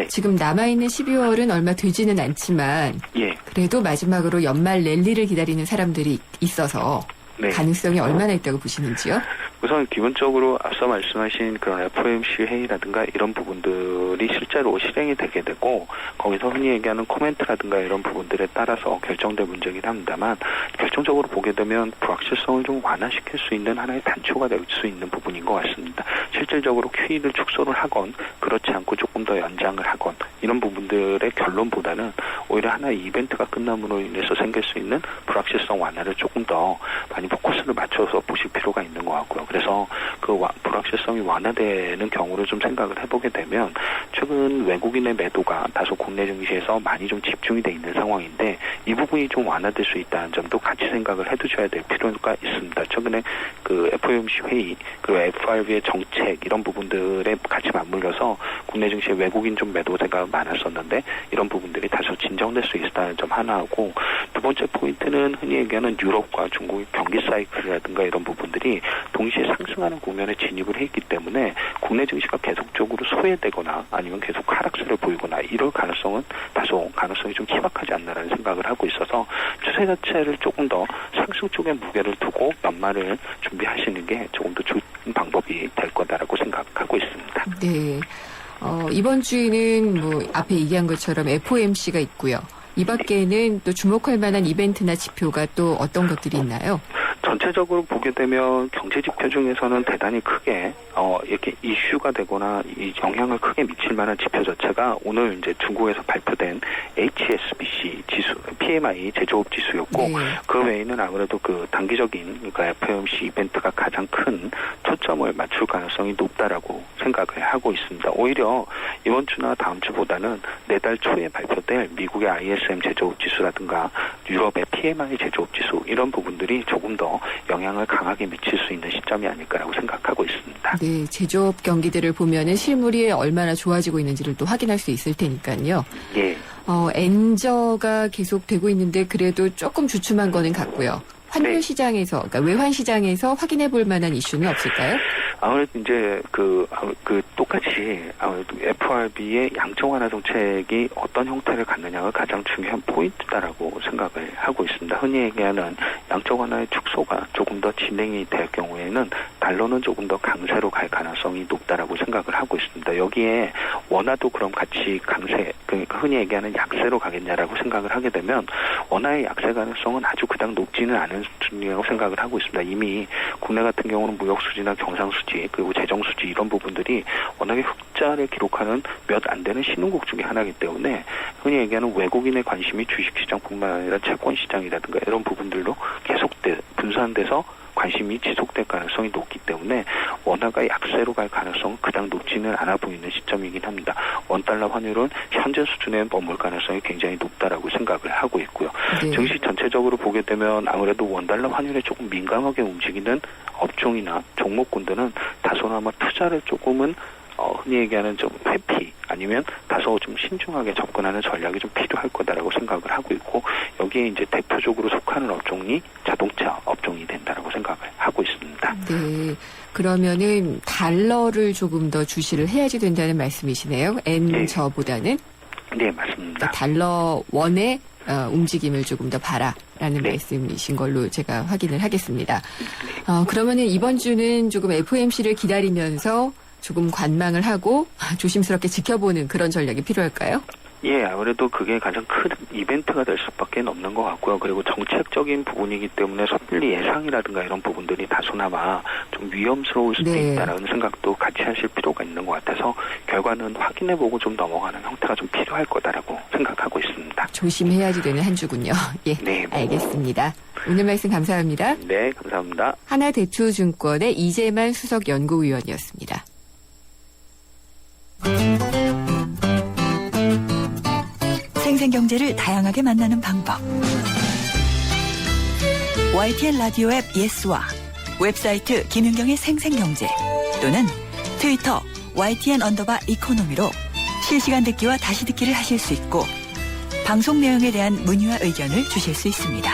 지금 남아있는 12월은 얼마 되지는 않지만 그래도 마지막으로 연말 랠리를 기다리는 사람들이 있어서 가능성이 얼마나 있다고 보시는지요? 우선 기본적으로 앞서 말씀하신 그런 FOMC 회의라든가 이런 부분들이 실제로 실행이 되게 되고 거기서 흔히 얘기하는 코멘트라든가 이런 부분들에 따라서 결정될 문제이긴 합니다만 결정적으로 보게 되면 불확실성을 좀 완화시킬 수 있는 하나의 단초가 될 수 있는 부분인 것 같습니다. 실질적으로 QE를 축소를 하건 그렇지 않고 조금 더 연장을 하건 이런 부분들의 결론보다는 오히려 하나의 이벤트가 끝남으로 인해서 생길 수 있는 불확실성 완화를 조금 더 많이 포커스를 맞춰서 보실 필요가 있는 것 같고요. 그래서 그 불확실성이 완화되는 경우를 좀 생각을 해보게 되면 최근 외국인의 매도가 다소 국내 증시에서 많이 좀 집중이 돼 있는 상황인데 이 부분이 좀 완화될 수 있다는 점도 같이 생각을 해두셔야 될 필요가 있습니다. 최근에 그 FOMC 회의 그리고 FRB의 정책 이런 부분들에 같이 맞물려서 국내 증시에 외국인 좀 매도세가 많았었는데 이런 부분들이 다소 진정될 수 있다는 점 하나하고 두 번째 포인트는 흔히 얘기하는 유럽과 중국의 경기 사이클이라든가 이런 부분들이 동시에 상승하는 국면에 진입을 했기 때문에 국내 증시가 계속적으로 소외되거나 아니면 계속 하락세를 보이거나 이럴 가능성은 다소 가능성이 좀 희박하지 않나라는 생각을 하고 있어서 추세 자체를 조금 더 상승 쪽에 무게를 두고 연말을 준비하시는 게 조금 더 좋은 방법이 될 거다라고 생각하고 있습니다. 네. 이번 주에는 뭐 앞에 얘기한 것처럼 FOMC가 있고요. 이 밖에는 또 주목할 만한 이벤트나 지표가 또 어떤 것들이 있나요? 전체적으로 보게 되면 경제 지표 중에서는 대단히 크게 이렇게 이슈가 되거나 이 영향을 크게 미칠 만한 지표 자체가 오늘 이제 중국에서 발표된 HSBC 지수, PMI 제조업 지수였고 그 외에는 아무래도 그 단기적인 그러니까 FOMC 이벤트가 가장 큰 초점을 맞출 가능성이 높다라고 생각을 하고 있습니다. 오히려 이번 주나 다음 주보다는 내달 초에 발표될 미국의 ISM 제조업 지수라든가 유럽의 PMI 제조업 지수 이런 부분들이 조금 더 영향을 강하게 미칠 수 있는 시점이 아닐까라고 생각하고 있습니다. 네, 제조업 경기들을 보면은 실물이 얼마나 좋아지고 있는지를 또 확인할 수 있을 테니까요. 예. 엔저가 계속 되고 있는데 그래도 조금 주춤한 거는 같고요. 환율 시장에서, 그러니까 외환 시장에서 확인해 볼 만한 이슈는 없을까요? 아무래도 이제 똑같이 아무래도 FRB의 양적 완화 정책이 어떤 형태를 갖느냐가 가장 중요한 포인트다라고 생각을 하고 있습니다. 흔히 얘기하는 양적 완화의 축소가 조금 더 진행이 될 경우에는 달러는 조금 더 강세로 갈 가능성이 높다라고 생각을 하고 있습니다. 여기에 원화도 그럼 같이 강세, 그러니까 흔히 얘기하는 약세로 가겠냐라고 생각을 하게 되면 원화의 약세 가능성은 아주 그닥 높지는 않은 수준이라고 생각을 하고 있습니다. 이미 국내 같은 경우는 무역 수지나 경상 수지 그리고 재정 수지 이런 부분들이 워낙에 흑자를 기록하는 몇 안 되는 신흥국 중에 하나이기 때문에 흔히 얘기하는 외국인의 관심이 주식시장뿐만 아니라 채권시장이라든가 이런 부분들로 계속 분산돼서 관심이 지속될 가능성이 높기 때문에 원화가 약세로 갈 가능성은 그닥 높지는 않아 보이는 시점이긴 합니다. 원달러 환율은 현재 수준에 머물 가능성이 굉장히 높다라고 생각을 하고 있고요. 네. 증시 전체적으로 보게 되면 아무래도 원달러 환율에 조금 민감하게 움직이는 업종이나 종목군들은 다소나마 투자를 조금은 흔히 얘기하는 좀 회피 아니면 다소 좀 신중하게 접근하는 전략이 좀 필요할 거다라고 생각을 하고 있고 여기에 이제 대표적으로 속하는 업종이 자동차 업종이 된다라고 생각을 하고 있습니다. 네. 그러면은 달러를 조금 더 주시를 해야지 된다는 말씀이시네요. 엔저보다는. 네, 맞습니다. 달러 원의 움직임을 조금 더 봐라라는 말씀이신 걸로 제가 확인을 하겠습니다. 그러면은 이번 주는 조금 FOMC를 기다리면서 조금 관망을 하고 조심스럽게 지켜보는 그런 전략이 필요할까요? 예, 아무래도 그게 가장 큰 이벤트가 될 수밖에 없는 것 같고요. 그리고 정책적인 부분이기 때문에 섣불리 예상이라든가 이런 부분들이 다소나마 좀 위험스러울 수도 있다라는 생각도 같이 하실 필요가 있는 것 같아서 결과는 확인해보고 좀 넘어가는 형태가 좀 필요할 거다라고 생각하고 있습니다. 조심해야지 되는 한 주군요. 예, 네, 알겠습니다. 오늘 말씀 감사합니다. 네, 감사합니다. 하나대투증권의 이재만 수석연구위원이었습니다. 생생경제를 다양하게 만나는 방법. YTN 라디오 앱 예스와 웹사이트 김윤경의 생생경제 또는 트위터 YTN_이코노미로 실시간 듣기와 다시 듣기를 하실 수 있고 방송 내용에 대한 문의와 의견을 주실 수 있습니다.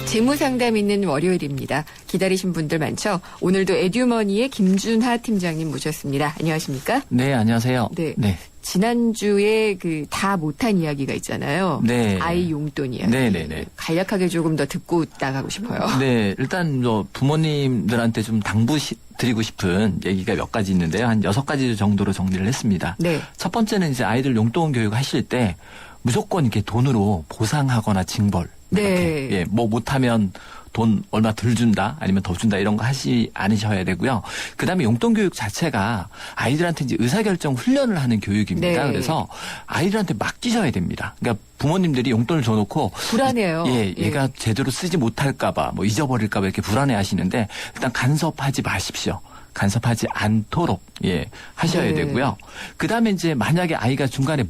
재무상담 있는 월요일입니다. 기다리신 분들 많죠? 오늘도 에듀머니의 김준하 팀장님 모셨습니다. 안녕하십니까? 네, 안녕하세요. 네. 지난주에 다 못한 이야기가 있잖아요. 네. 아이 용돈 이야기. 네네네. 간략하게 조금 더 듣고 나가고 싶어요. 네, 일단 부모님들한테 좀 드리고 싶은 얘기가 몇 가지 있는데요. 한 6가지 정도로 정리를 했습니다. 네. 첫 번째는 이제 아이들 용돈 교육 하실 때 무조건 이렇게 돈으로 보상하거나 징벌. 네. 예, 뭐 못하면 돈 얼마 덜 준다 아니면 더 준다 이런 거 하지 않으셔야 되고요. 그다음에 용돈 교육 자체가 아이들한테 이제 의사결정 훈련을 하는 교육입니다. 네. 그래서 아이들한테 맡기셔야 됩니다. 그러니까 부모님들이 용돈을 줘놓고 불안해요. 얘가 제대로 쓰지 못할까봐 뭐 잊어버릴까봐 이렇게 불안해하시는데 일단 간섭하지 마십시오. 간섭하지 않도록 하셔야 되고요. 그다음에 이제 만약에 아이가 중간에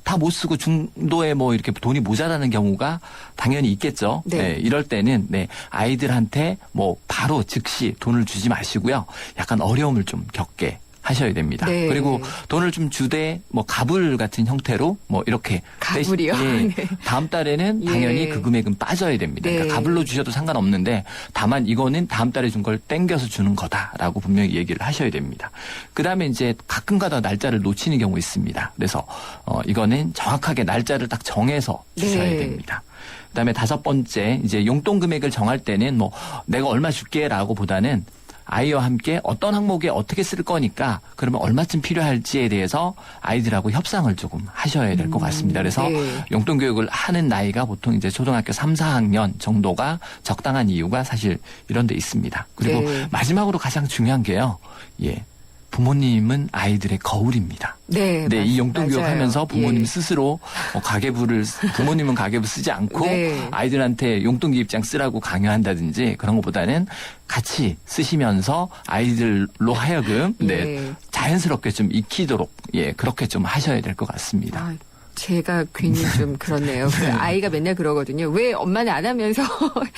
다 못 쓰고 중도에 뭐 이렇게 돈이 모자라는 경우가 당연히 있겠죠. 네, 이럴 때는 아이들한테 뭐 바로 즉시 돈을 주지 마시고요. 약간 어려움을 좀 겪게 하셔야 됩니다. 네. 그리고 돈을 좀 주되 뭐 가불 같은 형태로 뭐 이렇게 가불이요? 네. 다음 달에는 당연히 그 금액은 빠져야 됩니다. 그러니까 가불로 주셔도 상관없는데 다만 이거는 다음 달에 준 걸 땡겨서 주는 거다라고 분명히 얘기를 하셔야 됩니다. 그다음에 이제 가끔가다 날짜를 놓치는 경우 있습니다. 그래서 이거는 정확하게 날짜를 딱 정해서 주셔야 됩니다. 그다음에 5번째 이제 용돈 금액을 정할 때는 뭐 내가 얼마 줄게라고 보다는 아이와 함께 어떤 항목에 어떻게 쓸 거니까 그러면 얼마쯤 필요할지에 대해서 아이들하고 협상을 조금 하셔야 될 것 같습니다. 그래서 네. 용돈교육을 하는 나이가 보통 이제 초등학교 3, 4학년 정도가 적당한 이유가 사실 이런 데 있습니다. 그리고 네. 마지막으로 가장 중요한 게요. 예. 부모님은 아이들의 거울입니다. 네, 이 용돈교육 맞아요. 하면서 부모님 예. 스스로 부모님은 가계부 쓰지 않고 네. 아이들한테 용돈기입장 쓰라고 강요한다든지 그런 것보다는 같이 쓰시면서 아이들로 하여금 예. 자연스럽게 좀 익히도록 그렇게 좀 하셔야 될 것 같습니다. 아, 제가 괜히 좀 그렇네요. 그 아이가 맨날 그러거든요. 왜 엄마는 안 하면서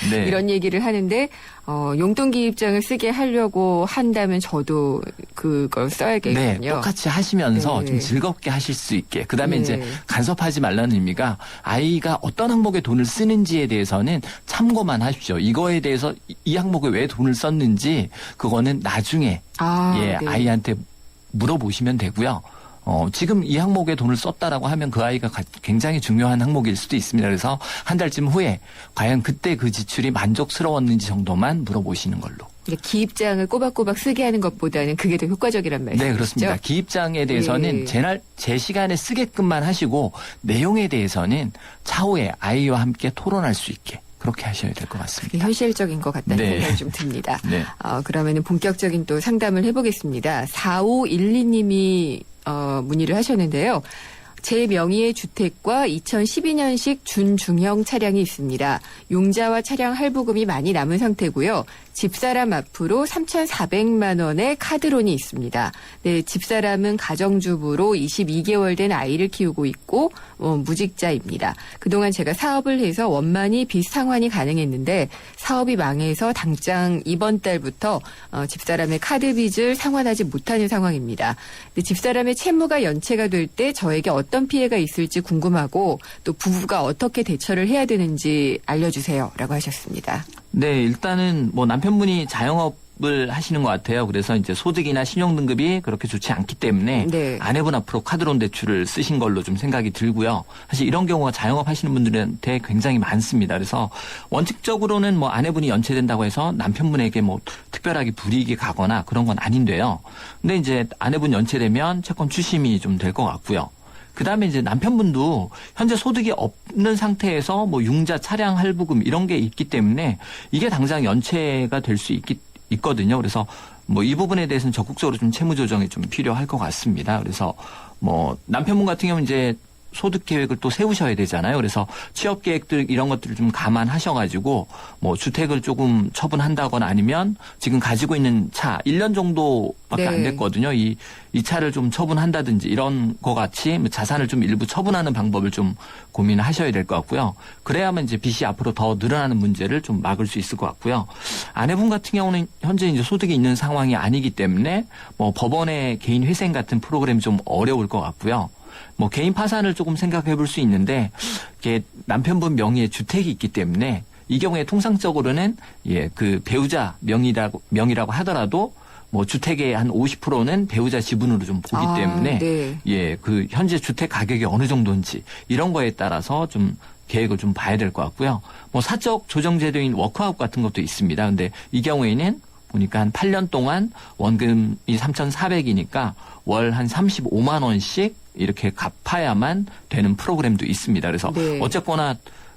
네. 이런 얘기를 하는데 용돈기입장을 쓰게 하려고 한다면 저도 그걸 써야겠군요. 네, 똑같이 하시면서 네. 좀 즐겁게 하실 수 있게. 그다음에 네. 이제 간섭하지 말라는 의미가 아이가 어떤 항목에 돈을 쓰는지에 대해서는 참고만 하십시오. 이거에 대해서 이 항목에 왜 돈을 썼는지 그거는 나중에 네. 아이한테 물어보시면 되고요. 지금 이 항목에 돈을 썼다라고 하면 그 아이가 굉장히 중요한 항목일 수도 있습니다. 그래서 한 달쯤 후에 과연 그때 그 지출이 만족스러웠는지 정도만 물어보시는 걸로. 기입장을 꼬박꼬박 쓰게 하는 것보다는 그게 더 효과적이란 말이죠. 네, 그렇습니다. 기입장에 대해서는 제 시간에 쓰게끔만 하시고 내용에 대해서는 차후에 아이와 함께 토론할 수 있게 그렇게 하셔야 될 것 같습니다. 그게 현실적인 것 같다는 네. 생각이 좀 듭니다. 네. 그러면은 본격적인 또 상담을 해보겠습니다. 4512님이 문의를 하셨는데요. 제 명의의 주택과 2012년식 준중형 차량이 있습니다. 용자와 차량 할부금이 많이 남은 상태고요. 집사람 앞으로 3,400만 원의 카드론이 있습니다. 네, 집사람은 가정주부로 22개월 된 아이를 키우고 있고 무직자입니다. 그동안 제가 사업을 해서 원만히 빚 상환이 가능했는데 사업이 망해서 당장 이번 달부터 집사람의 카드 빚을 상환하지 못하는 상황입니다. 근데 집사람의 채무가 연체가 될 때 저에게 어떤 피해가 있을지 궁금하고 또 부부가 어떻게 대처를 해야 되는지 알려주세요라고 하셨습니다. 네, 일단은 남편분이 자영업을 하시는 것 같아요. 그래서 이제 소득이나 신용 등급이 그렇게 좋지 않기 때문에 네. 아내분 앞으로 카드론 대출을 쓰신 걸로 좀 생각이 들고요. 사실 이런 경우가 자영업 하시는 분들한테 굉장히 많습니다. 그래서 원칙적으로는 아내분이 연체된다고 해서 남편분에게 특별하게 불이익이 가거나 그런 건 아닌데요. 근데 이제 아내분 연체되면 채권 추심이 좀 될 것 같고요. 그다음에 이제 남편분도 현재 소득이 없는 상태에서 융자 차량 할부금 이런 게 있기 때문에 이게 당장 연체가 될 수 있거든요. 그래서 이 부분에 대해서는 적극적으로 좀 채무 조정이 좀 필요할 것 같습니다. 그래서 남편분 같은 경우는 이제 소득 계획을 또 세우셔야 되잖아요. 그래서 취업 계획들 이런 것들을 좀 감안하셔가지고 주택을 조금 처분한다거나 아니면 지금 가지고 있는 차 1년 정도밖에 안 됐거든요. 이 차를 좀 처분한다든지 이런 거 같이 자산을 좀 일부 처분하는 방법을 좀 고민하셔야 될 것 같고요. 그래야만 이제 빚이 앞으로 더 늘어나는 문제를 좀 막을 수 있을 것 같고요. 아내분 같은 경우는 현재 이제 소득이 있는 상황이 아니기 때문에 법원의 개인 회생 같은 프로그램이 좀 어려울 것 같고요. 개인 파산을 조금 생각해 볼 수 있는데, 이게 남편분 명의의 주택이 있기 때문에, 이 경우에 통상적으로는, 그 배우자 명의라고 하더라도, 주택의 한 50%는 배우자 지분으로 좀 보기 때문에, 네. 그 현재 주택 가격이 어느 정도인지, 이런 거에 따라서 좀 계획을 좀 봐야 될 것 같고요. 사적 조정제도인 워크아웃 같은 것도 있습니다. 근데 이 경우에는 보니까 한 8년 동안 원금이 3,400이니까 월 한 35만 원씩 이렇게 갚아야만 되는 프로그램도 있습니다. 그래서 어쨌거나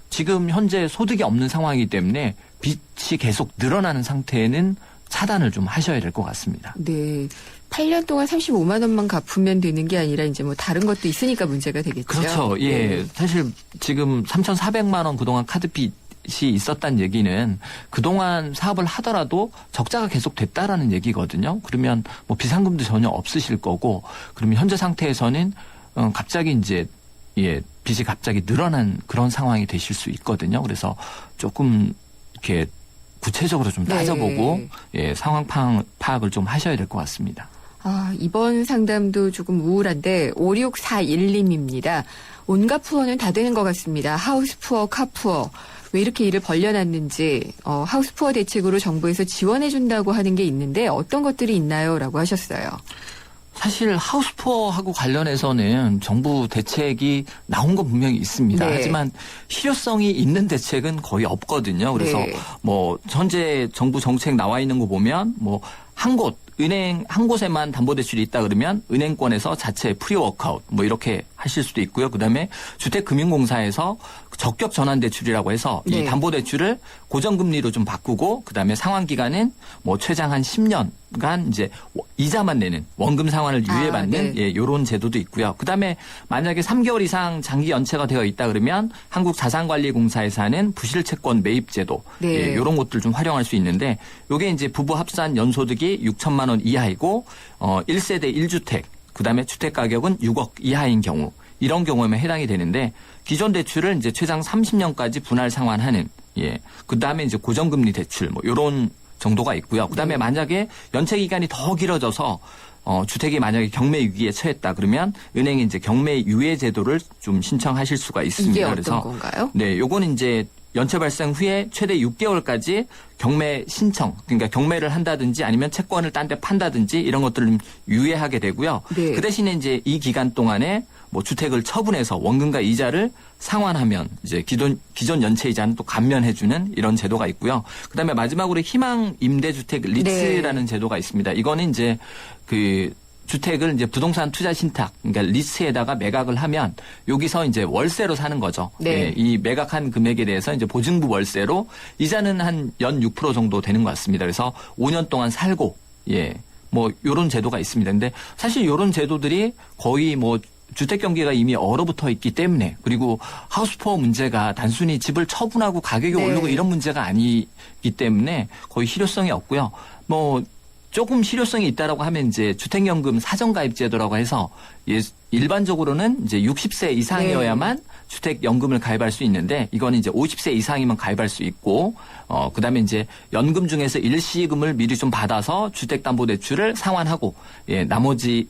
지금 현재 소득이 없는 상황이기 때문에 빚이 계속 늘어나는 상태에는 차단을 좀 하셔야 될 것 같습니다. 네. 8년 동안 35만 원만 갚으면 되는 게 아니라 이제 다른 것도 있으니까 문제가 되겠죠. 그렇죠. 예. 사실 지금 3,400만 원 그동안 카드빚 이 있었다는 얘기는 그동안 사업을 하더라도 적자가 계속 됐다라는 얘기거든요. 그러면 비상금도 전혀 없으실 거고, 그러면 현재 상태에서는 갑자기 이제 빚이 갑자기 늘어난 그런 상황이 되실 수 있거든요. 그래서 조금 이렇게 구체적으로 좀 따져보고 상황 파악을 좀 하셔야 될 것 같습니다. 이번 상담도 조금 우울한데 5641님입니다. 온갖 푸어는 다 되는 것 같습니다. 하우스 푸어, 카 푸어. 왜 이렇게 일을 벌려놨는지 하우스 푸어 대책으로 정부에서 지원해준다고 하는 게 있는데 어떤 것들이 있나요? 라고 하셨어요. 사실 하우스 푸어하고 관련해서는 정부 대책이 나온 건 분명히 있습니다. 하지만 실효성이 있는 대책은 거의 없거든요. 그래서 현재 정부 정책 나와 있는 거 보면 한 곳, 은행 한 곳에만 담보대출이 있다 그러면 은행권에서 자체 프리워크아웃 뭐 이렇게 하실 수도 있고요. 그다음에 주택금융공사에서 적격 전환대출이라고 해서 네. 이 담보대출을 고정금리로 좀 바꾸고 그다음에 상환기간은 뭐 최장 한 10년간 이제 이자만 내는 원금 상환을 유예받는 네. 예, 요런 제도도 있고요. 그다음에 만약에 3개월 이상 장기 연체가 되어 있다 그러면 한국자산관리공사에서 하는 부실채권 매입제도 네. 예, 요런 것들 좀 활용할 수 있는데 요게 이제 부부 합산 연소득이 6천만 원 이하이고 1세대 1주택 그다음에 주택 가격은 6억 이하인 경우 이런 경우에만 해당이 되는데 기존 대출을 이제 최장 30년까지 분할 상환하는 예. 그다음에 이제 고정금리 대출 뭐 요런 정도가 있고요. 그다음에 만약에 연체 기간이 더 길어져서 주택이 만약에 경매 위기에 처했다 그러면 은행이 이제 경매 유예 제도를 좀 신청하실 수가 있습니다. 이게 어떤 그래서 건가요? 네, 요거는 이제 연체 발생 후에 최대 6개월까지 경매 신청, 그러니까 경매를 한다든지 아니면 채권을 딴 데 판다든지 이런 것들을 좀 유예하게 되고요. 네. 그 대신에 이제 이 기간 동안에 뭐 주택을 처분해서 원금과 이자를 상환하면 이제 기존 연체 이자는 또 감면해주는 이런 제도가 있고요. 그다음에 마지막으로 희망 임대주택 리츠라는 제도가 있습니다. 이거는 이제 그 주택을 이제 부동산 투자 신탁, 그러니까 리스에다가 매각을 하면 여기서 이제 월세로 사는 거죠. 네. 예, 이 매각한 금액에 대해서 이제 보증부 월세로 이자는 한 연 6% 정도 되는 것 같습니다. 그래서 5년 동안 살고, 예, 뭐 요런 제도가 있습니다. 근데 사실 요런 제도들이 거의 뭐 주택 경기가 이미 얼어붙어 있기 때문에 그리고 하우스푸어 문제가 단순히 집을 처분하고 가격이 네. 오르고 이런 문제가 아니기 때문에 거의 실효성이 없고요. 뭐 조금 실효성이 있다라고 하면 이제 주택연금 사전가입제도라고 해서 일반적으로는 이제 60세 이상이어야만 주택연금을 가입할 수 있는데 이거는 이제 50세 이상이면 가입할 수 있고 그다음에 이제 연금 중에서 일시금을 미리 좀 받아서 주택담보대출을 상환하고 예, 나머지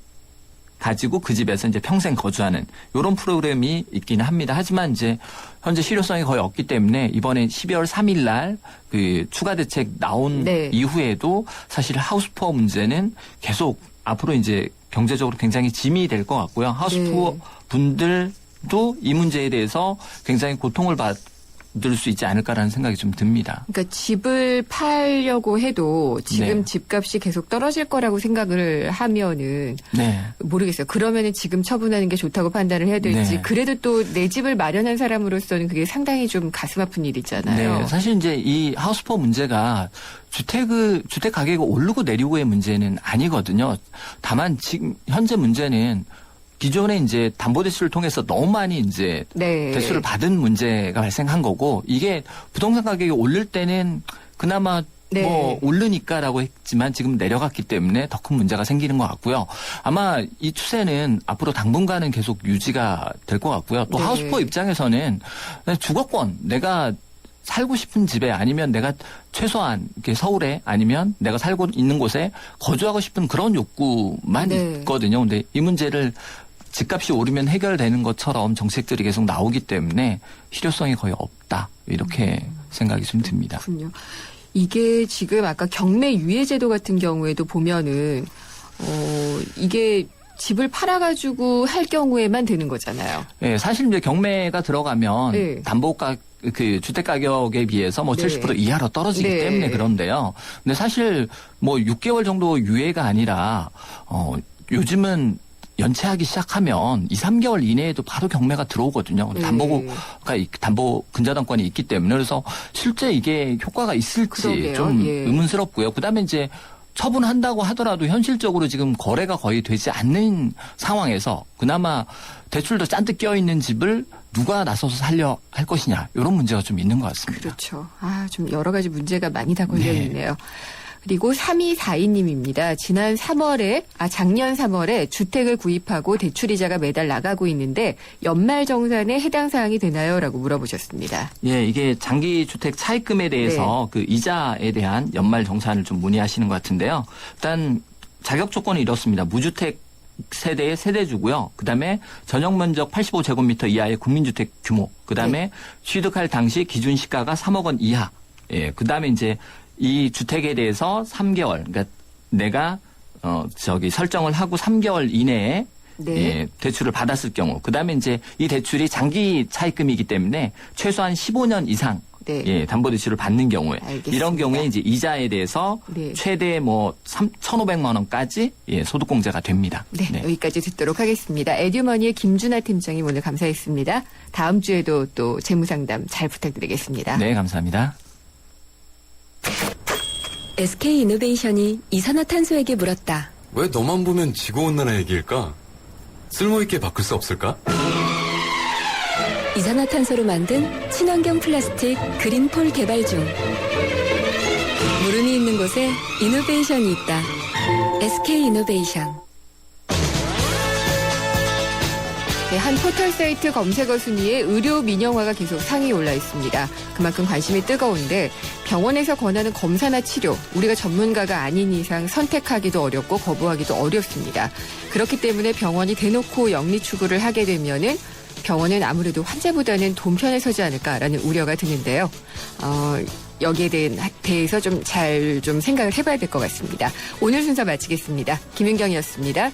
가지고 그 집에서 이제 평생 거주하는 이런 프로그램이 있기는 합니다. 하지만 이제 현재 실효성이 거의 없기 때문에 이번에 12월 3일 날 그 추가 대책 나온 이후에도 사실 하우스푸어 문제는 계속 앞으로 이제 경제적으로 굉장히 짐이 될 것 같고요. 하우스푸어 분들도 이 문제에 대해서 굉장히 고통을 받을 수 있지 않을까라는 생각이 좀 듭니다. 그러니까 집을 팔려고 해도 지금 네. 집값이 계속 떨어질 거라고 생각을 하면은 네. 모르겠어요. 그러면은 지금 처분하는 게 좋다고 판단을 해야 될지 네. 그래도 또 내 집을 마련한 사람으로서는 그게 상당히 좀 가슴 아픈 일이잖아요. 네, 사실 이제 이 하우스푸어 문제가 주택 가격이 오르고 내리고의 문제는 아니거든요. 다만 지금 현재 문제는 기존에 이제 담보대출을 통해서 너무 많이 이제 대출을 받은 문제가 발생한 거고 이게 부동산 가격이 오를 때는 그나마 뭐 오르니까라고 했지만 지금 내려갔기 때문에 더 큰 문제가 생기는 것 같고요. 아마 이 추세는 앞으로 당분간은 계속 유지가 될 것 같고요. 또 하우스푸어 입장에서는 주거권 내가 살고 싶은 집에 아니면 내가 최소한 이렇게 서울에 아니면 내가 살고 있는 곳에 거주하고 싶은 그런 욕구만 있거든요. 근데 이 문제를 집값이 오르면 해결되는 것처럼 정책들이 계속 나오기 때문에 실효성이 거의 없다. 이렇게 생각이 좀 듭니다. 그렇군요. 이게 지금 아까 경매 유예제도 같은 경우에도 보면은 이게 집을 팔아가지고 할 경우에만 되는 거잖아요. 네, 사실 이제 경매가 들어가면 담보가 그 주택 가격에 비해서 뭐 70% 이하로 떨어지기 때문에 그런데요. 근데 사실 뭐 6개월 정도 유예가 아니라 요즘은 연체하기 시작하면 2, 3개월 이내에도 바로 경매가 들어오거든요. 담보 근저당권이 있기 때문에 그래서 실제 이게 효과가 있을지 좀 의문스럽고요. 그다음에 이제 처분한다고 하더라도 현실적으로 지금 거래가 거의 되지 않는 상황에서 그나마 대출도 잔뜩 껴있는 집을 누가 나서서 살려 할 것이냐 이런 문제가 좀 있는 것 같습니다. 그렇죠. 좀 여러 가지 문제가 많이 다 걸려 있네요. 그리고 3242님입니다. 작년 3월에 주택을 구입하고 대출이자가 매달 나가고 있는데 연말정산에 해당 사항이 되나요? 라고 물어보셨습니다. 예, 이게 장기주택 차입금에 대해서 그 이자에 대한 연말정산을 좀 문의하시는 것 같은데요. 일단 자격 조건이 이렇습니다. 무주택 세대의 세대주고요. 그다음에 전용 면적 85제곱미터 이하의 국민주택 규모. 그다음에 취득할 당시 기준 시가가 3억 원 이하. 예, 그다음에 이제 이 주택에 대해서 3개월, 그러니까 내가 설정을 하고 3개월 이내에 예, 대출을 받았을 경우, 그다음에 이제 이 대출이 장기 차입금이기 때문에 최소한 15년 이상 네. 예, 담보대출을 받는 경우에 알겠습니다. 이런 경우에 이제 이자에 대해서 네. 최대 뭐 1,500만 원까지 예, 소득공제가 됩니다. 네, 여기까지 듣도록 하겠습니다. 에듀머니의 김준하 팀장님 오늘 감사했습니다. 다음 주에도 또 재무상담 잘 부탁드리겠습니다. 네, 감사합니다. SK이노베이션이 이산화탄소에게 물었다. 왜 너만 보면 지구온난화 얘기일까? 쓸모있게 바꿀 수 없을까? 이산화탄소로 만든 친환경 플라스틱 그린폴 개발 중. 물음이 있는 곳에 이노베이션이 있다. SK이노베이션. 네, 한 포털 사이트 검색어 순위에 의료 민영화가 계속 상위에 올라 있습니다. 그만큼 관심이 뜨거운데 병원에서 권하는 검사나 치료, 우리가 전문가가 아닌 이상 선택하기도 어렵고 거부하기도 어렵습니다. 그렇기 때문에 병원이 대놓고 영리 추구를 하게 되면은 병원은 아무래도 환자보다는 돈 편에 서지 않을까라는 우려가 드는데요. 여기에 대해서 좀 잘 생각을 해봐야 될 것 같습니다. 오늘 순서 마치겠습니다. 김윤경이었습니다.